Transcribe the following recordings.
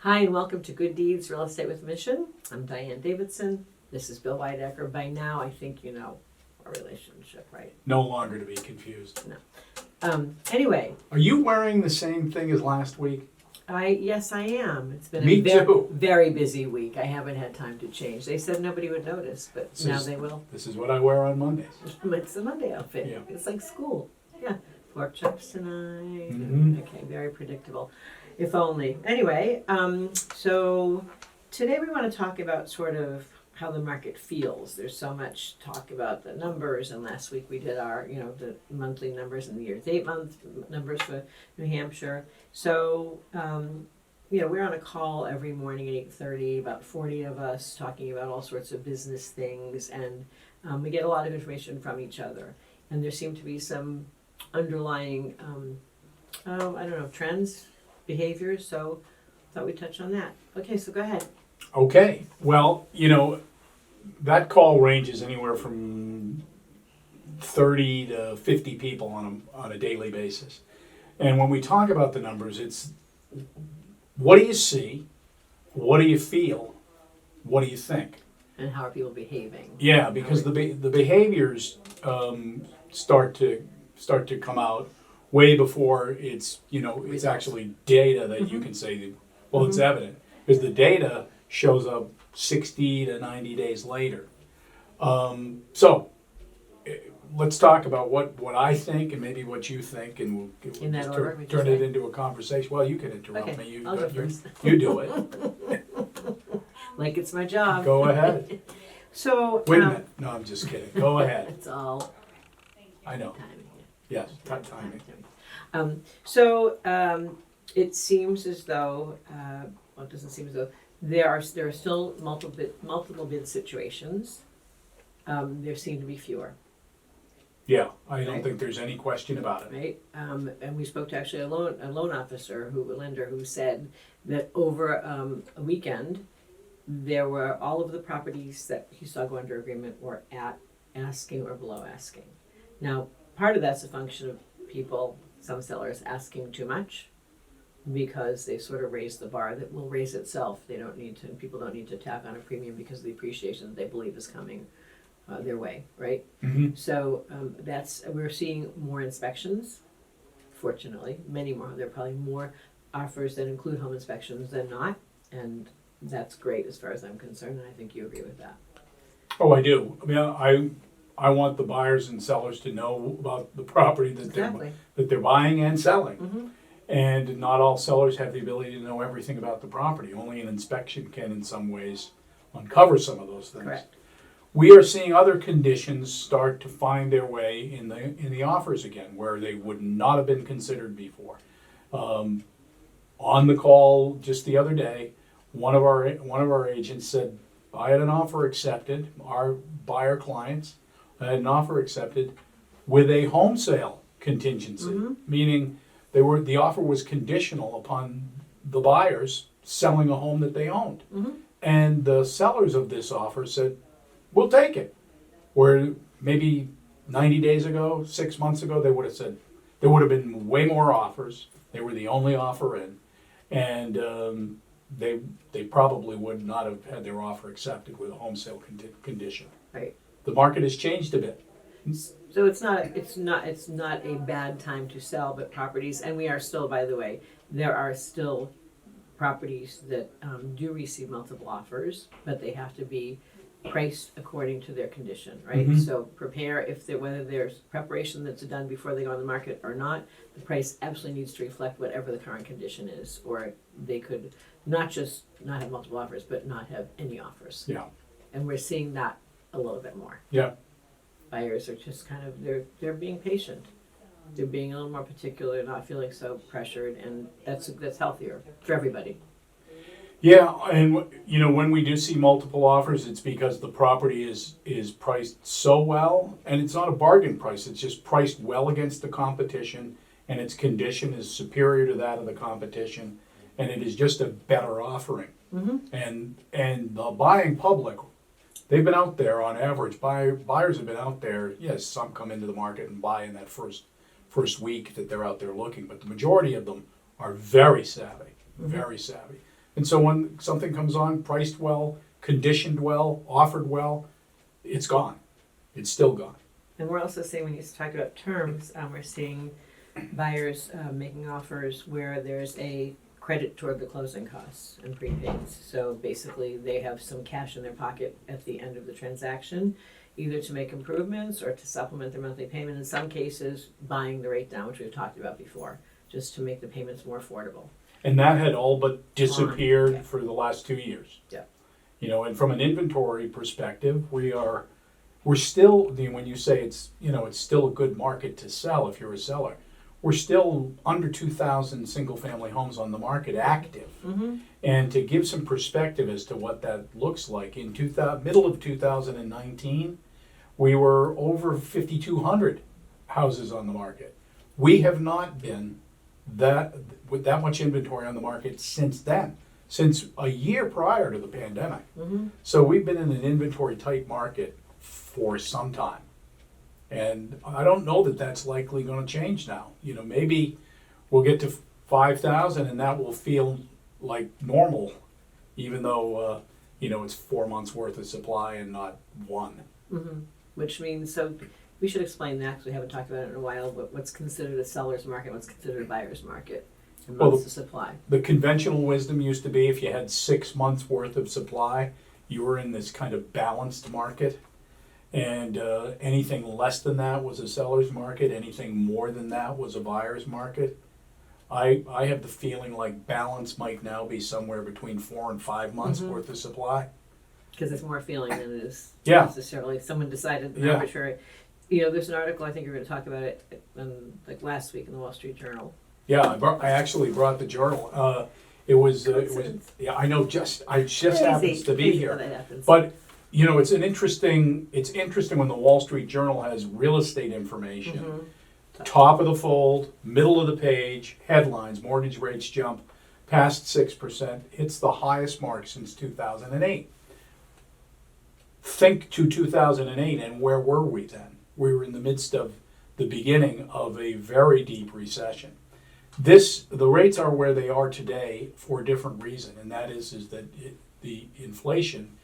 Hi, and welcome to Good Deeds Real Estate with Mission. I'm Diane Davidson. This is Bill Weidecker. By now, I think you know our relationship, right? No longer to be confused. No. Anyway, Are you wearing the same thing as last week? yes, I am. It's been Me a very, too. very busy week. I haven't had time to change. They said nobody would notice, but now they will. This is what I wear on Mondays. It's the Monday outfit. Yeah. It's like school. Yeah. Pork chops tonight. Mhm. Okay, very predictable. If only. Anyway, so today we want to talk about sort of how the market feels. There's so much talk about the numbers, and last week we did our, the monthly numbers and the year-to-date month numbers for New Hampshire. So, we're on a call every morning at 8:30, about 40 of us talking about all sorts of business things, and we get a lot of information from each other. And there seem to be some underlying, trends, behaviors, so I thought we'd touch on that. Okay, so go ahead. Okay. Well, that call ranges anywhere from 30 to 50 people on a daily basis. And when we talk about the numbers, it's what do you see? What do you feel? What do you think? And how are people behaving? Yeah, because the behaviors start to come out way before it's Results. actually data that you can say, well, it's evident, because the data shows up 60 to 90 days later. So let's talk about what I think and maybe what you think, and we'll In that just order, would you turn say? it into a conversation. Well, you can interrupt Okay, me. I'll go first. You do it. Like it's my job. Go ahead. So Wait a minute. No, I'm just kidding. Go ahead. It's all I know. timing. Yes, timing. It seems as though, it doesn't seem as though there are still multiple bid situations. There seem to be fewer, Yeah, I don't Right. think there's any question about it. right? And we spoke to actually a loan officer, a lender, who said that over a weekend, there were all of the properties that he saw go under agreement were at asking or below asking. Now, part of that's a function of people, some sellers asking too much because they sort of raise the bar that will raise itself. People don't need to tack on a premium because of the appreciation that they believe is coming their way, right? Mm-hmm. So we're seeing more inspections, fortunately, many more. There are probably more offers that include home inspections than not, and that's great as far as I'm concerned, and I think you agree with that. Oh, I do. I mean, I want the buyers and sellers to know about the property that Exactly. they're buying and selling. Mm-hmm. And not all sellers have the ability to know everything about the property. Only an inspection can, in some ways, uncover some of those things. Correct. We are seeing other conditions start to find their way in the offers again, where they would not have been considered before. On the call just the other day, one of our agents said, I had an offer accepted. Our buyer clients had an offer accepted with a home sale contingency, meaning the offer was conditional upon the buyers selling a home that they owned. And the sellers of this offer said, we'll take it. Where maybe 90 days ago, 6 months ago, they would have said, there would have been way more offers. They were the only offer in. And they probably would not have had their offer accepted with a home sale condition. Right. The market has changed a bit. So it's not a bad time to sell, but properties, and we are still, by the way, there are still properties that do receive multiple offers, but they have to be priced according to their condition, right? Mhm. So prepare whether there's preparation that's done before they go on the market or not, the price absolutely needs to reflect whatever the current condition is, or they could not just not have multiple offers, but not have any offers. Yeah. And we're seeing that a little bit more. Yeah. Buyers are just kind of they're being patient. They're being a little more particular, not feeling so pressured, and that's healthier for everybody. Yeah, and when we do see multiple offers, it's because the property is priced so well, and it's not a bargain price. It's just priced well against the competition, and its condition is superior to that of the competition, and it is just a better offering. Mm-hmm. And the buying public, they've been out there on average. Buyers have been out there. Yes, some come into the market and buy in that first week that they're out there looking, but the majority of them are very savvy, very savvy. And so when something comes on, priced well, conditioned well, offered well, it's gone. It's still gone. And we're also seeing, when you talk about terms, we're seeing buyers making offers where there's a credit toward the closing costs and prepaids. So basically, they have some cash in their pocket at the end of the transaction, either to make improvements or to supplement their monthly payment. In some cases, buying the rate down, which we've talked about before, just to make the payments more affordable. And that had all but disappeared Yeah. for the last 2 years. Yeah. And from an inventory perspective, we're still, when you say it's still a good market to sell if you're a seller, we're still under 2,000 single-family homes on the market active. Mm-hmm. And to give some perspective as to what that looks like, in middle of 2019, we were over 5,200 houses on the market. We have not been with that much inventory on the market since then, since a year prior to the pandemic. Mm-hmm. So we've been in an inventory tight market for some time. And I don't know that that's likely going to change now. Maybe we'll get to 5,000 and that will feel like normal, even though, it's 4 months worth of supply and not one. Mm-hmm. Which means, so we should explain that, because we haven't talked about it in a while, but what's considered a seller's market, what's considered a buyer's market, and months of supply. The conventional wisdom used to be if you had 6 months worth of supply, you were in this kind of balanced market. And anything less than that was a seller's market. Anything more than that was a buyer's market. I have the feeling like balance might now be somewhere between 4 and 5 months Mm-hmm. worth of supply. Because it's more feeling than it is Yeah. necessarily someone decided an Yeah. arbitrary. There's an article, I think you're going to talk about it like last week in the Wall Street Journal. Yeah, I actually brought the journal. It was. Yeah, I know. I just happens to be Crazy here. how that happens. But it's interesting when the Wall Street Journal has real estate information. Mhm. Top of the fold, middle of the page, headlines: mortgage rates jump past 6%, hits the highest mark since 2008. Think to 2008, and where were we then? We were in the midst of the beginning of a very deep recession. The rates are where they are today for a different reason, and that is that the inflation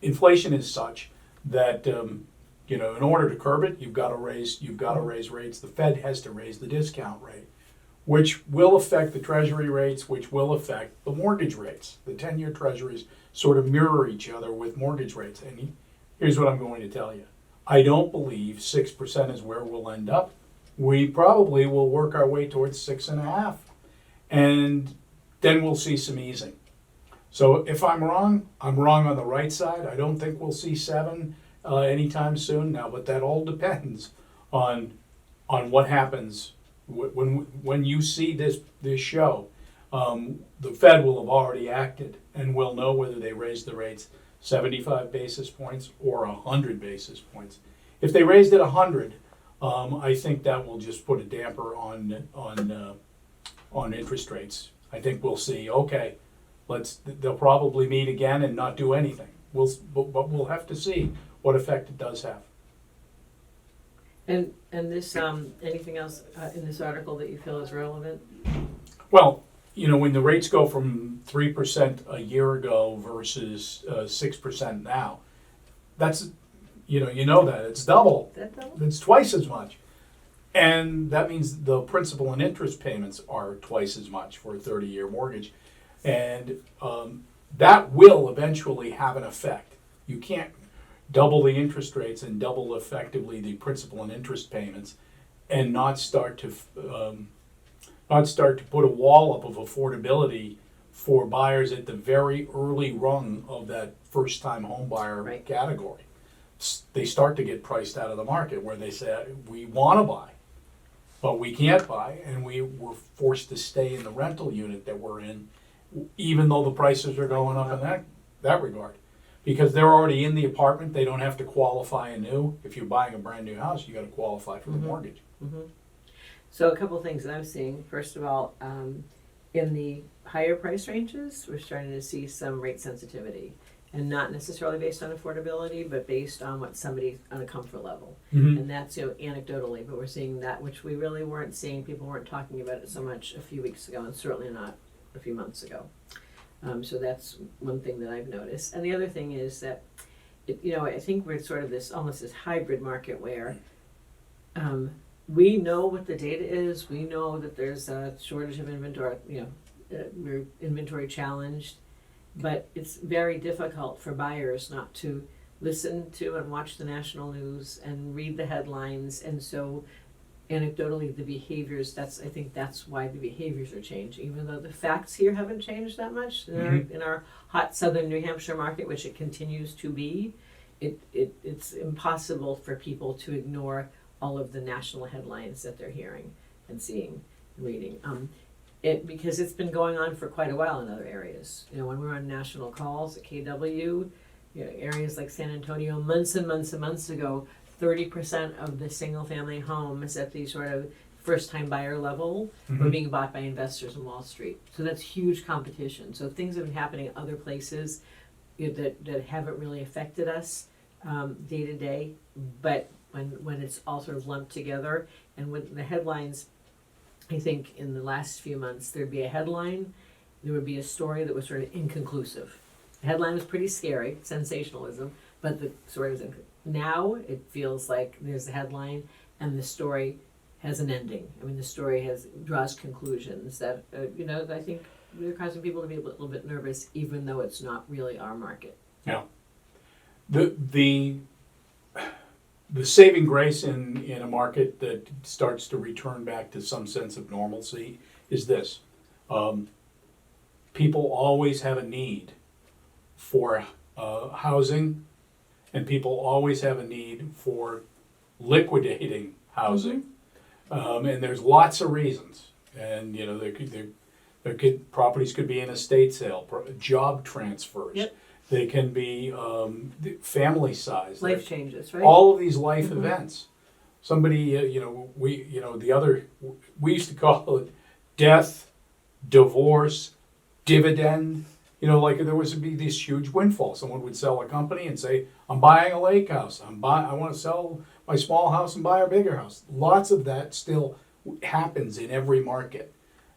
is such that in order to curb it, you've got to raise rates. The Fed has to raise the discount rate, which will affect the Treasury rates, which will affect the mortgage rates. The 10-year Treasuries sort of mirror each other with mortgage rates. And here's what I'm going to tell you: I don't believe 6% is where we'll end up. We probably will work our way towards 6.5%, and then we'll see some easing. So if I'm wrong on the right side. I don't think we'll see 7 anytime soon now, but that all depends on what happens when you see this show. The Fed will have already acted, and we'll know whether they raise the rates 75 basis points or 100 basis points. If they raised it 100, I think that will just put a damper on interest rates. I think we'll see. Okay, they'll probably meet again and not do anything. But we'll have to see what effect it does have. And this anything else in this article that you feel is relevant? Well, when the rates go from 3% a year ago versus 6% now, that's that it's double. It's twice as much, and that means the principal and interest payments are twice as much for a 30-year mortgage, and that will eventually have an effect. You can't double the interest rates and double effectively the principal and interest payments, and not start to put a wall up of affordability for buyers at the very early rung of that first-time home buyer category. They start to get priced out of the market, where they say, we want to buy, but we can't buy, and we're forced to stay in the rental unit that we're in, even though the prices are going up in that regard. Because they're already in the apartment, they don't have to qualify anew. If you're buying a brand new house, you got to qualify for the mortgage. Mm-hmm. So a couple of things that I'm seeing. First of all, in the higher price ranges, we're starting to see some rate sensitivity, and not necessarily based on affordability, but based on what somebody's on a comfort level. Mm-hmm. And that's anecdotally, but we're seeing that, which we really weren't seeing. People weren't talking about it so much a few weeks ago, and certainly not a few months ago. So that's one thing that I've noticed. And the other thing is that, I think we're sort of almost this hybrid market where we know what the data is. We know that there's a shortage of inventory, we're inventory challenged, but it's very difficult for buyers not to listen to and watch the national news and read the headlines. And so anecdotally, the behaviors, I think that's why the behaviors are changing, even though the facts here haven't changed that much in our hot southern New Hampshire market, which it continues to be. It's impossible for people to ignore all of the national headlines that they're hearing and seeing and reading. Because it's been going on for quite a while in other areas. When we're on national calls at KW, areas like San Antonio, months and months and months ago, 30% of the single-family homes at the sort of first-time buyer level were being bought by investors on Wall Street. So that's huge competition. So things have been happening in other places that haven't really affected us day to day. But when it's all sort of lumped together, and with the headlines, I think in the last few months there'd be a headline, there would be a story that was sort of inconclusive. The headline was pretty scary, sensationalism, but the story was inconclusive. Now it feels like there's a headline and the story has an ending. I mean, the story draws conclusions that I think they're causing people to be a little bit nervous, even though it's not really our market. Yeah. The saving grace in a market that starts to return back to some sense of normalcy is this: people always have a need for housing. And people always have a need for liquidating housing, and there's lots of reasons. And properties could be in estate sale, job transfers. Yep. They can be family size, life changes, right? All of these life events. Somebody, we used to call it death, divorce, dividend. There would be this huge windfall. Someone would sell a company and say, I'm buying a lake house. I want to sell my small house and buy a bigger house. Lots of that still happens in every market.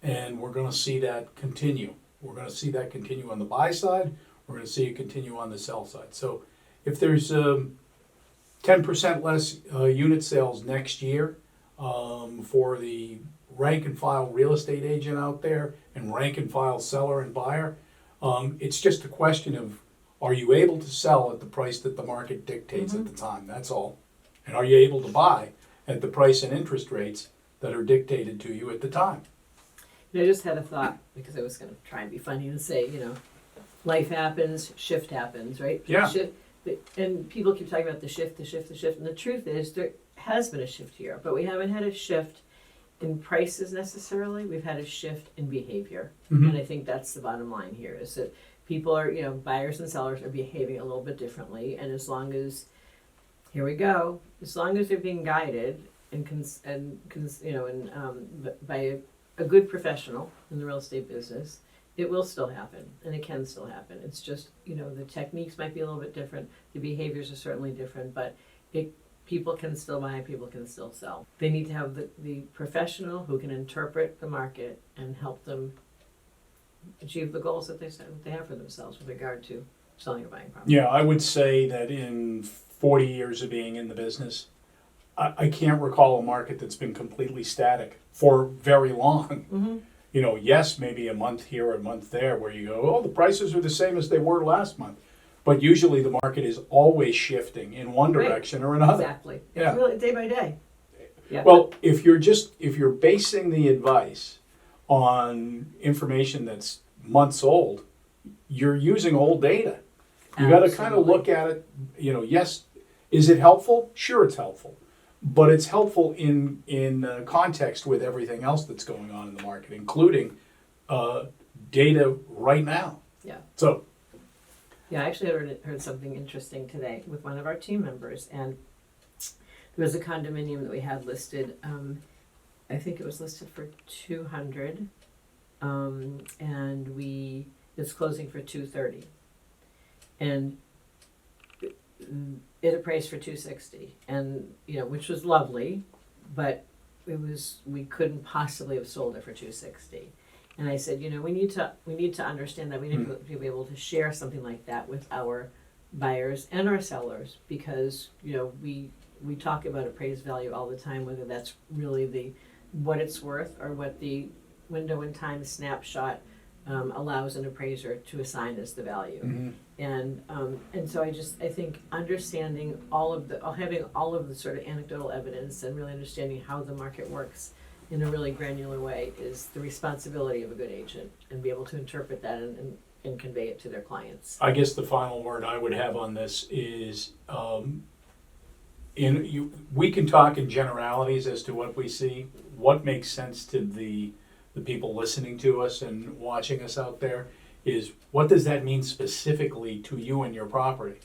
And we're going to see that continue. We're going to see that continue on the buy side. We're going to see it continue on the sell side. So if there's 10% less unit sales next year for the rank and file real estate agent out there and rank and file seller and buyer, it's just a question of, are you able to sell at the price that the market dictates at the time? That's all. And are you able to buy at the price and interest rates that are dictated to you at the time? I just had a thought, because I was going to try and be funny and say, life happens, shift happens, right? Yeah. And people keep talking about the shift. And the truth is, there has been a shift here, but we haven't had a shift in prices necessarily. We've had a shift in behavior. And I think that's the bottom line here, is that people are, buyers and sellers are behaving a little bit differently. And as long as, here we go, as long as they're being guided by a good professional in the real estate business, it will still happen, and it can still happen. It's just, the techniques might be a little bit different, the behaviors are certainly different, but people can still buy, people can still sell. They need to have the professional who can interpret the market and help them achieve the goals that they have for themselves with regard to selling or buying property. Yeah, I would say that in 40 years of being in the business, I can't recall a market that's been completely static for very long. Yes, maybe a month here, a month there, where you go, the prices are the same as they were last month. But usually the market is always shifting in one direction or another. Exactly. Yeah. It's really day by day. Yeah. Well, if you're basing the advice on information that's months old, you're using old data. You got to kind of look at it, yes, is it helpful? Sure, it's helpful. But it's helpful in context with everything else that's going on in the market, including data right now. Yeah. So. Yeah, I actually heard something interesting today with one of our team members, and there was a condominium that we had listed. I think it was listed for 200, and it's closing for 230, and it appraised for 260, and which was lovely, but we couldn't possibly have sold it for 260, And I said, we need to understand that we need to be able to share something like that with our buyers and our sellers, because we talk about appraised value all the time, whether that's really what it's worth or what the window in time snapshot allows an appraiser to assign as the value. Mm-hmm. And so I think understanding having all of the sort of anecdotal evidence and really understanding how the market works in a really granular way is the responsibility of a good agent, and be able to interpret that and convey it to their clients. I guess the final word I would have on this is, we can talk in generalities as to what we see. What makes sense to the people listening to us and watching us out there is, what does that mean specifically to you and your property?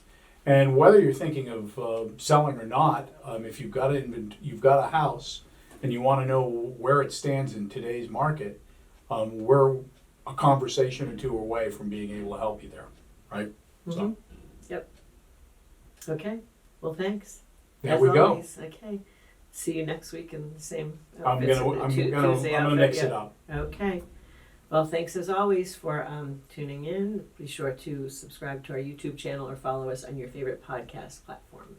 And whether you're thinking of selling or not, if you've got a house and you want to know where it stands in today's market, we're a conversation or two away from being able to help you there, right? Mm-hmm. So, yep. Okay. Well, thanks. there As we always. go. Okay. See you next week in the same I'm outfits, gonna Tuesday outfit, mix yeah. it up. Okay. Well, thanks as always for tuning in. Be sure to subscribe to our YouTube channel or follow us on your favorite podcast platform.